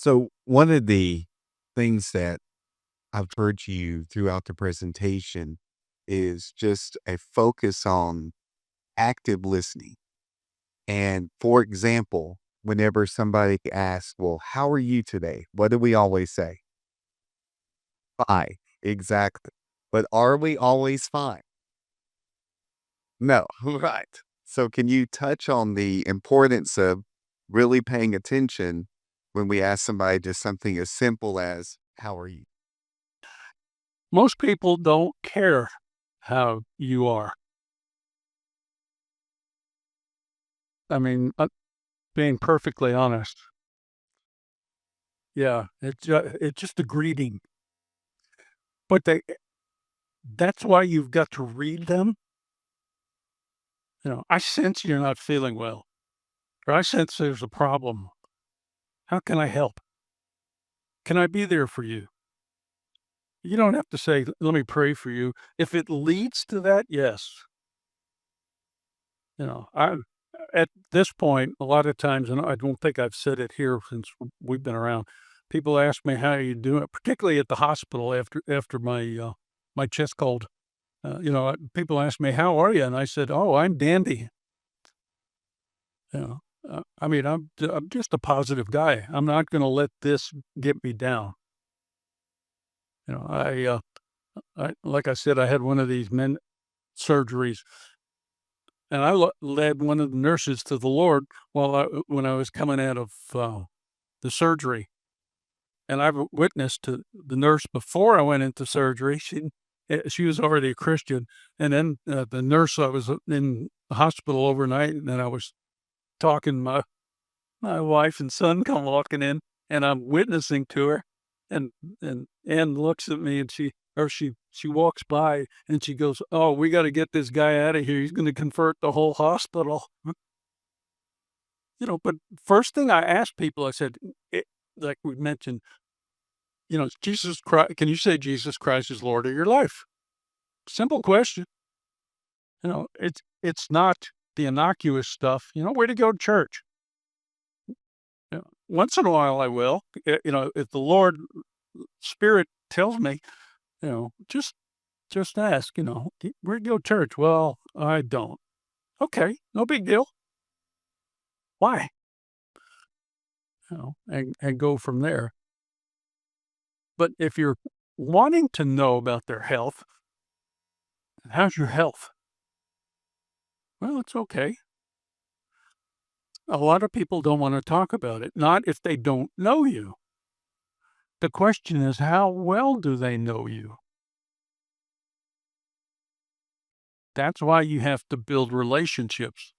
So, one of the things that I've heard you throughout the presentation is just a focus on active listening. And for example, whenever somebody asks, well, how are you today? What do we always say? Fine. Exactly. But are we always fine? No. Right. So, can you touch on the importance of really paying attention when we ask somebody just something as simple as, how are you? Most people don't care how you are. I mean, being perfectly honest. Yeah, it's just a greeting. But that's why you've got to read them. I sense you're not feeling well, or I sense there's a problem. How can I help? Can I be there for you? You don't have to say, let me pray for you. If it leads to that, yes. I at this point, a lot of times, and I don't think I've said it here since we've been around, people ask me, "How are you doing?" Particularly at the hospital after my chest cold. People ask me, "How are you?" And I said, "Oh, I'm dandy." You know, I mean, I'm just a positive guy. I'm not gonna let this get me down. You know, I like I said, I had one of these men surgeries, and I led one of the nurses to the Lord when I was coming out of the surgery. And I've witnessed to the nurse before I went into surgery. She was already a Christian, and then the nurse, I was in the hospital overnight, and then I was talking. My wife and son come walking in, and I'm witnessing to her, and Ann looks at me, and she walks by, and she goes, "Oh, we got to get this guy out of here. He's going to convert the whole hospital." But first thing I asked people, I said, like we mentioned, Jesus Christ. Can you say Jesus Christ is Lord of your life? Simple question. It's not the innocuous stuff. Where to go to church? Once in a while I will. If the Lord Spirit tells me, just ask. Where to go to church? Well, I don't. Okay, no big deal. Why? And go from there. But if you're wanting to know about their health, how's your health? Well, it's okay. A lot of people don't want to talk about it, not if they don't know you. The question is, how well do they know you? That's why you have to build relationships.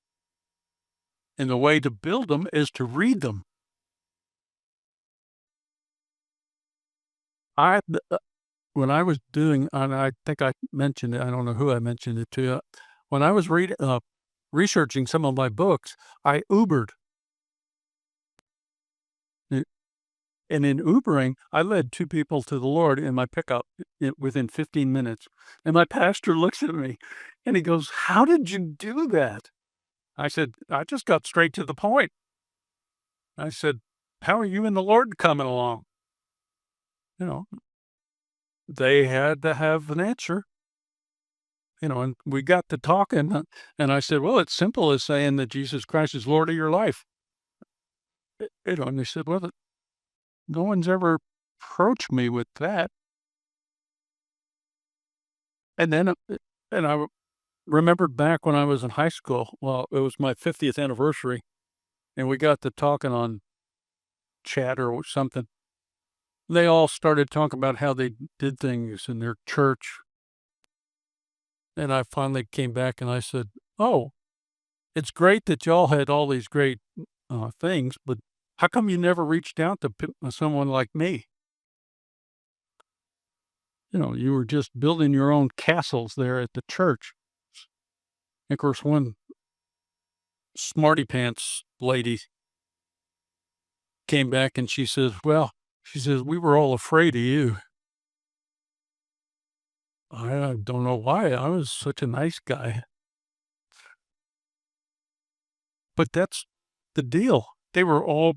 And the way to build them is to read them. I when I was doing, and I think I mentioned it, I don't know who I mentioned it to. When I was researching some of my books, I Ubered. And in Ubering, I led 2 people to the Lord in my pickup within 15 minutes. And my pastor looks at me and he goes, "How did you do that?" I said, "I just got straight to the point." I said, "How are you and the Lord coming along?" You know, they had to have an answer, and we got to talking. And I said, "Well, it's simple as saying that Jesus Christ is Lord of your life." And they said, "Well, no one's ever approached me with that." And then, and I remembered back when I was in high school. Well, it was my 50th anniversary, and we got to talking on chat or something. They all started talking about how they did things in their church. And I finally came back and I said, "Oh, it's great that y'all had all these great things, but how come you never reached out to someone like me? You were just building your own castles there at the church." And of course, one smarty pants lady came back and she says, "Well," she says, "we were all afraid of you." I don't know why. I was such a nice guy. But that's the deal. They were all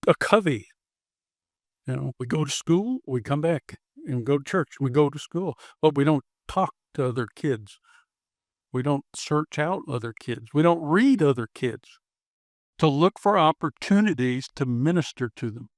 a covey. We go to school, we come back and go to church, we go to school, but we don't talk to other kids. We don't search out other kids. We don't read other kids to look for opportunities to minister to them.